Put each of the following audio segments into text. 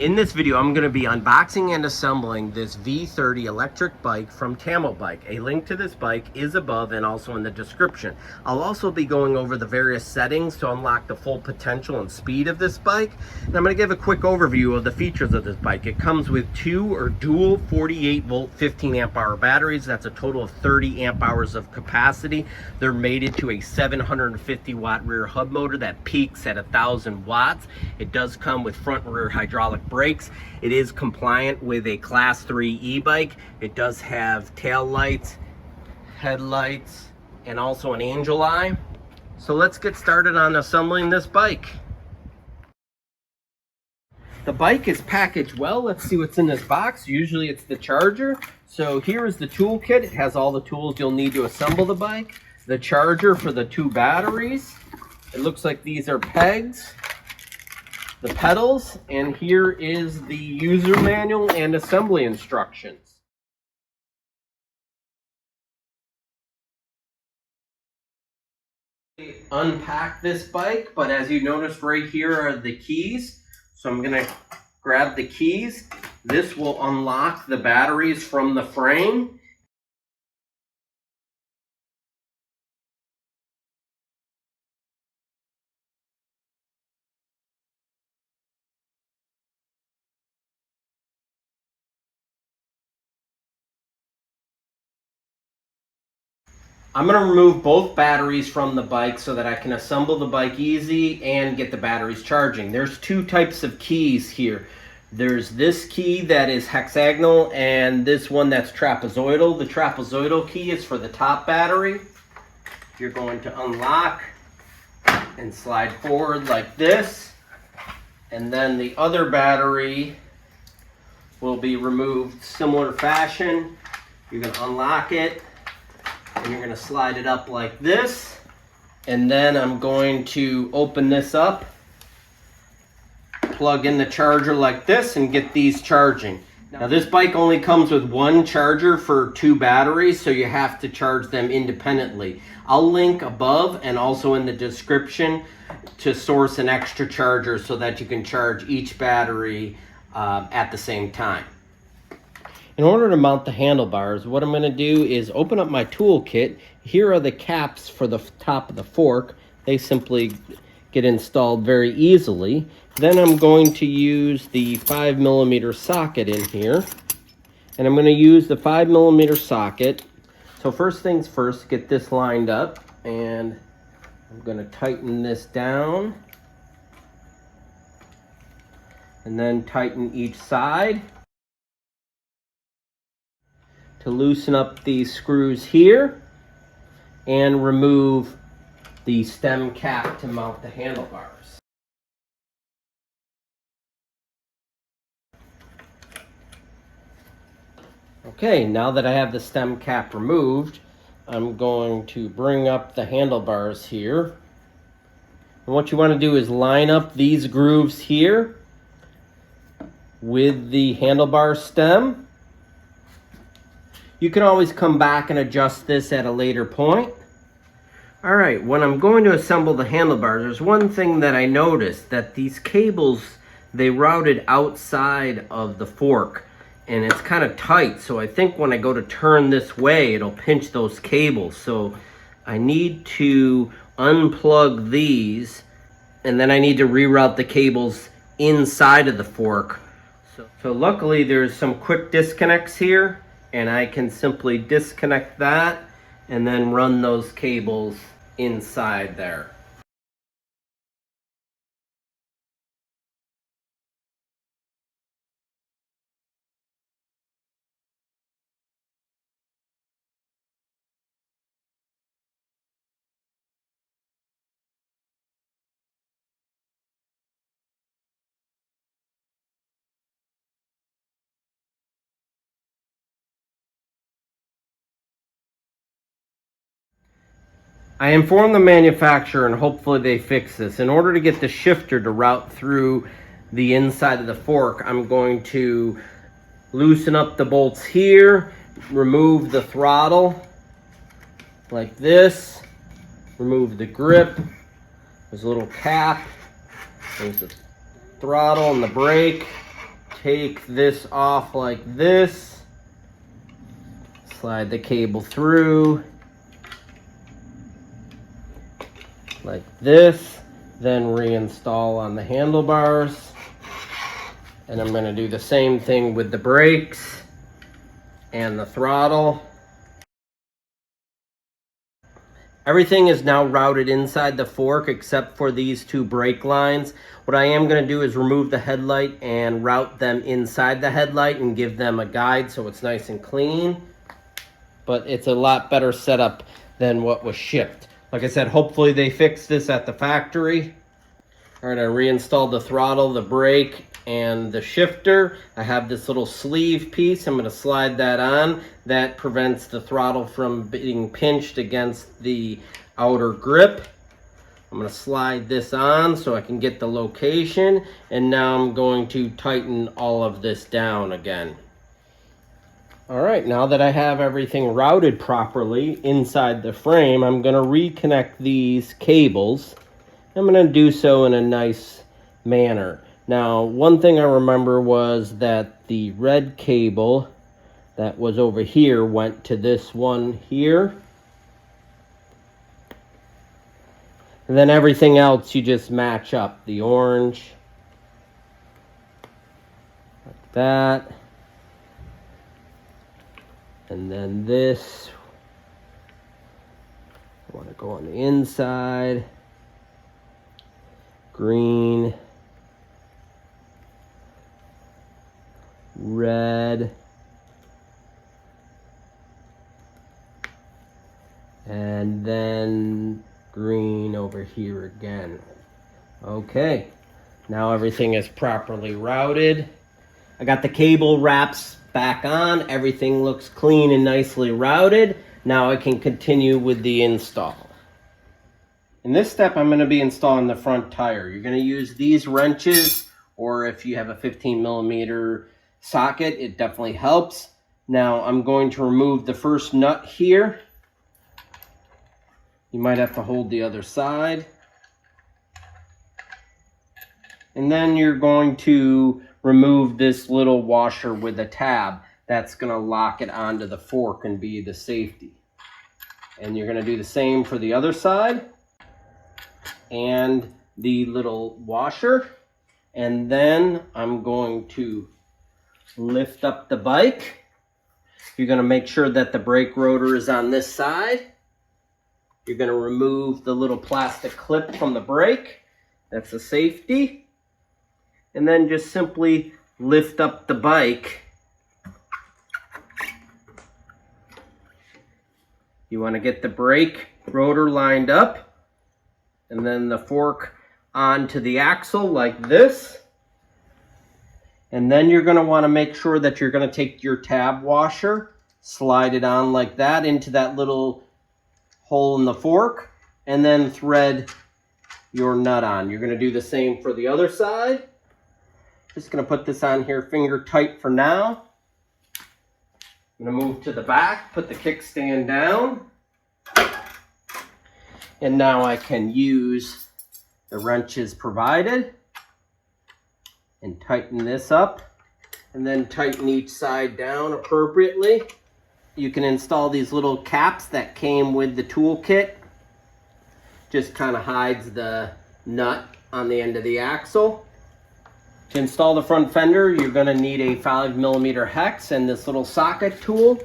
In this video, I'm going to be unboxing and assembling this V30 electric bike from Tamobyke. A link to this bike is above and also in the description. I'll also be going over the various settings to unlock the full potential and speed of this bike. And I'm going to give a quick overview of the features of this bike. It comes with two or dual 48 volt 15 amp hour batteries. That's a total of 30 amp hours of capacity. They're mated to a 750 watt rear hub motor that peaks at 1,000 watts. It does come with front and rear hydraulic brakes. It is compliant with a class 3 e-bike. It does have tail lights, headlights, and also an angel eye. So let's get started on assembling this bike. The bike is packaged well. Let's see what's in this box. Usually it's the charger. So here is the toolkit. It has all the tools you'll need to assemble the bike. The charger for the two batteries. It looks like these are pegs. The pedals, and here is the user manual and assembly instructions. Unpack this bike, but as you notice right here are the keys. So I'm going to grab the keys. This will unlock the batteries from the frame. I'm going to remove both batteries from the bike so that I can assemble the bike easy and get the batteries charging. There's two types of keys here. There's this key that is hexagonal and this one that's trapezoidal. The trapezoidal key is for the top battery. You're going to unlock and slide forward like this. And then the other battery will be removed similar fashion. You're going to unlock it. And you're going to slide it up like this, and then I'm going to open this up, plug in the charger like this, and get these charging. Now this bike only comes with one charger for two batteries, so you have to charge them independently. I'll link above and also in the description to source an extra charger so that you can charge each battery at the same time. In order to mount the handlebars, what I'm going to do is open up my toolkit. Here are the caps for the top of the fork. They simply get installed very easily. Then I'm going to use the 5mm socket in here. And I'm going to use the 5mm socket. So first things first, get this lined up. And I'm going to tighten this down. And then tighten each side. To loosen up these screws here and remove the stem cap to mount the handlebars. Okay, now that I have the stem cap removed, I'm going to bring up the handlebars here. And what you want to do is line up these grooves here with the handlebar stem. You can always come back and adjust this at a later point. All right, when I'm going to assemble the handlebars, there's one thing that I noticed, that these cables, they routed outside of the fork and it's kind of tight. So I think when I go to turn this way, it'll pinch those cables. So I need to unplug these and then I need to reroute the cables inside of the fork. So luckily there's some quick disconnects here. And I can simply disconnect that and then run those cables inside there. I informed the manufacturer and hopefully they fix this. In order to get the shifter to route through the inside of the fork, I'm going to loosen up the bolts here, remove the throttle like this, remove the grip. There's a little cap, there's the throttle and the brake. take this off like this, slide the cable through like this, then reinstall on the handlebars. And I'm going to do the same thing with the brakes and the throttle. Everything is now routed inside the fork except for these two brake lines. What I am going to do is remove the headlight and route them inside the headlight and give them a guide so it's nice and clean. But it's a lot better setup than what was shipped. Like I said, hopefully they fixed this at the factory. All right, I reinstalled the throttle, the brake, and the shifter. I have this little sleeve piece. I'm going to slide that on. That prevents the throttle from being pinched against the outer grip. I'm going to slide this on so I can get the location. And now I'm going to tighten all of this down again. All right, now that I have everything routed properly inside the frame, I'm going to reconnect these cables. I'm going to do so in a nice manner. Now, one thing I remember was that the red cable that was over here went to this one here. And then everything else you just match up. The orange, like that. And then this, I want to go on the inside. Green. Red, and then green over here again. Okay, now everything is properly routed. I got the cable wraps back on. Everything looks clean and nicely routed. Now I can continue with the install. In this step, I'm going to be installing the front tire. You're going to use these wrenches, or if you have a 15mm socket, it definitely helps. Now I'm going to remove the first nut here. You might have to hold the other side. And then you're going to remove this little washer with a tab. That's going to lock it onto the fork and be the safety. And you're going to do the same for the other side. And the little washer. And then I'm going to lift up the bike. You're going to make sure that the brake rotor is on this side. You're going to remove the little plastic clip from the brake. That's a safety. And then just simply lift up the bike. You want to get the brake rotor lined up. And then the fork onto the axle like this. And then you're going to want to make sure that you're going to take your tab washer, slide it on like that into that little hole in the fork, and then thread your nut on. You're going to do the same for the other side. Just going to put this on here finger tight for now. I'm going to move to the back, put the kickstand down. And now I can use the wrenches provided and tighten this up, and then tighten each side down appropriately. You can install these little caps that came with the toolkit. Just kind of hides the nut on the end of the axle. To install the front fender, you're going to need a 5mm hex and this little socket tool.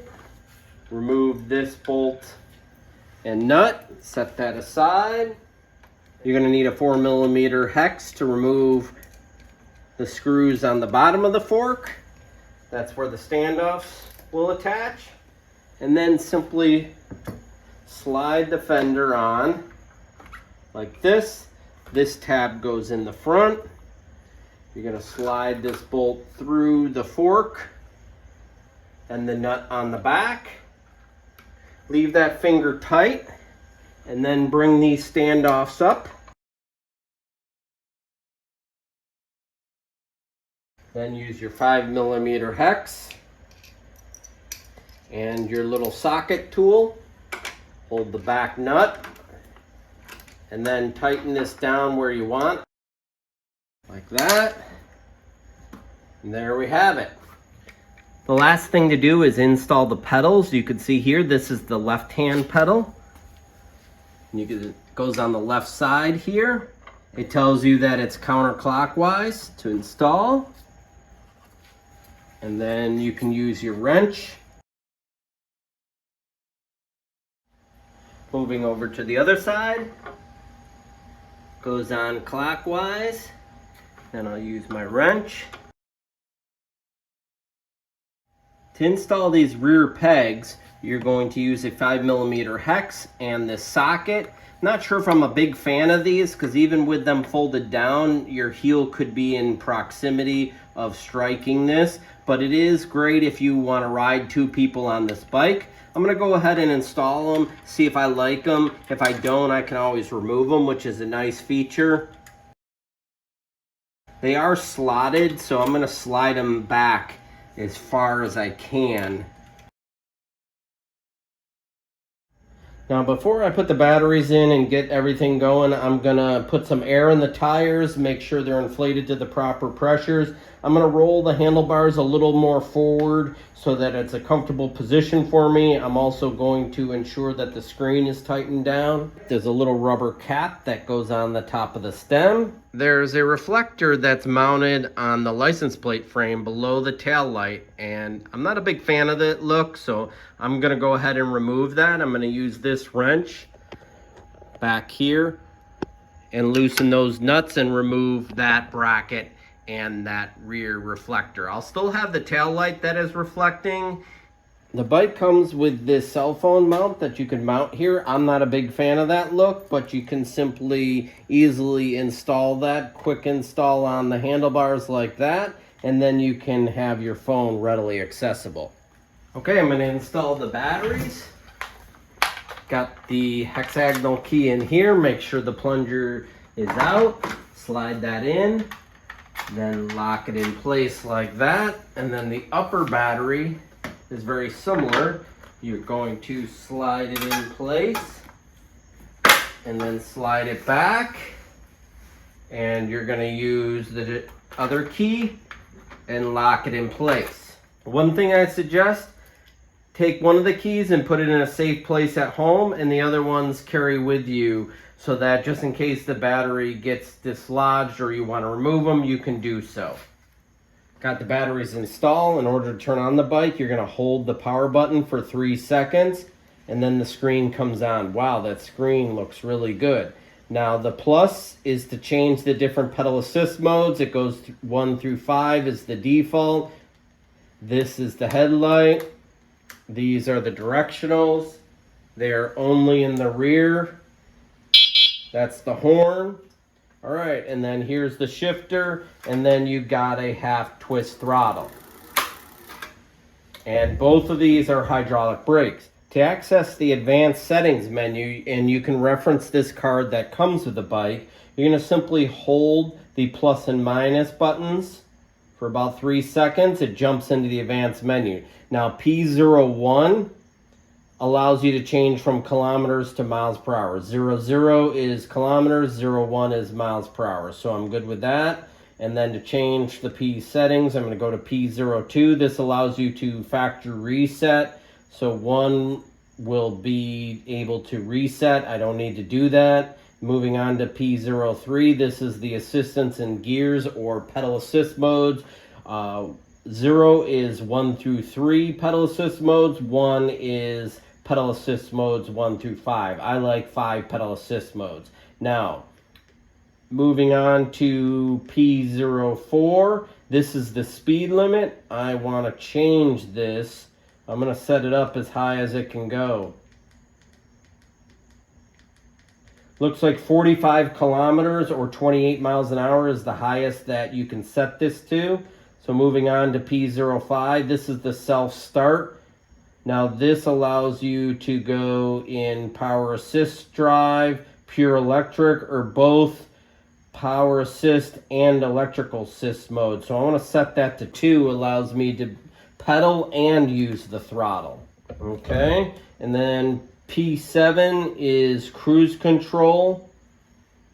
Remove this bolt and nut, set that aside. You're going to need a 4mm hex to remove the screws on the bottom of the fork. That's where the standoffs will attach. And then simply slide the fender on like this. This tab goes in the front. You're going to slide this bolt through the fork and the nut on the back. Leave that finger tight and then bring these standoffs up. Then use your 5mm hex and your little socket tool. Hold the back nut and then tighten this down where you want, like that. And there we have it. The last thing to do is install the pedals. You can see here, this is the left-hand pedal. It goes on the left side here. It tells you that it's counterclockwise to install. And then you can use your wrench. Moving over to the other side. Goes on clockwise. Then I'll use my wrench. To install these rear pegs, you're going to use a 5mm hex and this socket. Not sure if I'm a big fan of these, because even with them folded down, your heel could be in proximity of striking this, but it is great if you want to ride 2 people on this bike. I'm going to go ahead and install them, see if I like them. If I don't, I can always remove them, which is a nice feature. They are slotted, so I'm going to slide them back as far as I can. Now before I put the batteries in and get everything going, I'm gonna put some air in the tires, make sure they're inflated to the proper pressures. I'm gonna roll the handlebars a little more forward so that it's a comfortable position for me. I'm also going to ensure that the screen is tightened down. There's a little rubber cap that goes on the top of the stem. There's a reflector that's mounted on the license plate frame below the tail light, and I'm not a big fan of that look, so I'm gonna go ahead and remove that. I'm gonna use this wrench back here and loosen those nuts and remove that bracket and that rear reflector. I'll still have the tail light that is reflecting. The bike comes with this cell phone mount that you can mount here. I'm not a big fan of that look, but you can simply easily install that, quick install on the handlebars like that, and then you can have your phone readily accessible. Okay, I'm gonna install the batteries. Got the hexagonal key in here, make sure the plunger is out, slide that in, then lock it in place like that, and then the upper battery is very similar. You're going to slide it in place and then slide it back, and you're going to use the other key and lock it in place. One thing I suggest, take one of the keys and put it in a safe place at home, and the other ones carry with you, so that just in case the battery gets dislodged or you want to remove them, you can do so. Got the batteries installed. In order to turn on the bike, you're going to hold the power button for 3 seconds, and then the screen comes on. Wow, that screen looks really good. Now the plus is to change the different pedal assist modes. It goes 1 through 5 is the default. This is the headlight. These are the directionals. They're only in the rear. That's the horn. All right, and then here's the shifter, and then you got a half twist throttle. And both of these are hydraulic brakes. To access the advanced settings menu, and you can reference this card that comes with the bike, you're gonna simply hold the plus and minus buttons for about 3 seconds. It jumps into the advanced menu. Now P01 allows you to change from kilometers to miles per hour. 00 is kilometers, 01 is miles per hour. So I'm good with that. And then to change the P settings, I'm going to go to P02. This allows you to factory reset. So 1 will be able to reset. I don't need to do that. Moving on to P03, this is the assistance in gears or pedal assist modes. 0 is 1 through 3 pedal assist modes. 1 is pedal assist modes 1 through 5. I like 5 pedal assist modes. Now, moving on to P04, this is the speed limit. I want to change this. I'm going to set it up as high as it can go. Looks like 45 kilometers or 28 miles an hour is the highest that you can set this to. So moving on to P05, this is the self-start. Now this allows you to go in power assist drive, pure electric, or both power assist and electrical assist mode. So I want to set that to 2, allows me to pedal and use the throttle. Okay, and then P7 is cruise control.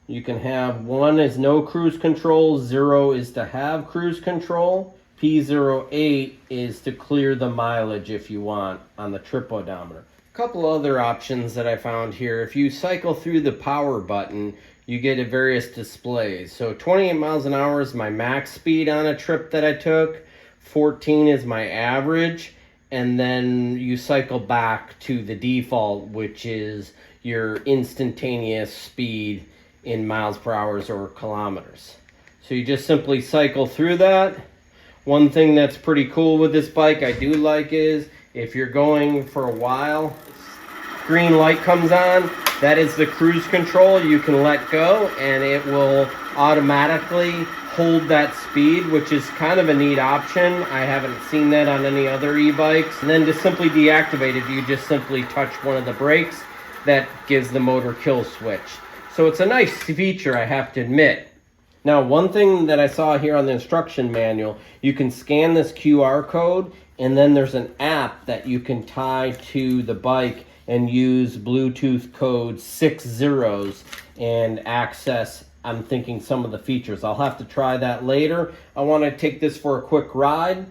You can have 1 is no cruise control, 0 is to have cruise control. P08 is to clear the mileage if you want on the trip odometer. A couple other options that I found here. If you cycle through the power button, you get a various displays. So 28 miles an hour is my max speed on a trip that I took. 14 is my average. And then you cycle back to the default, which is your instantaneous speed in miles per hour or kilometers. So you just simply cycle through that. One thing that's pretty cool with this bike I do like is if you're going for a while, green light comes on, that is the cruise control. You can let go and it will automatically hold that speed, which is kind of a neat option. I haven't seen that on any other e-bikes. And then to simply deactivate it, you just simply touch one of the brakes. That gives the motor kill switch. So it's a nice feature, I have to admit. Now, one thing that I saw here on the instruction manual, you can scan this QR code, and then there's an app that you can tie to the bike and use Bluetooth code 6 zeros and access, I'm thinking, some of the features. I'll have to try that later. I want to take this for a quick ride.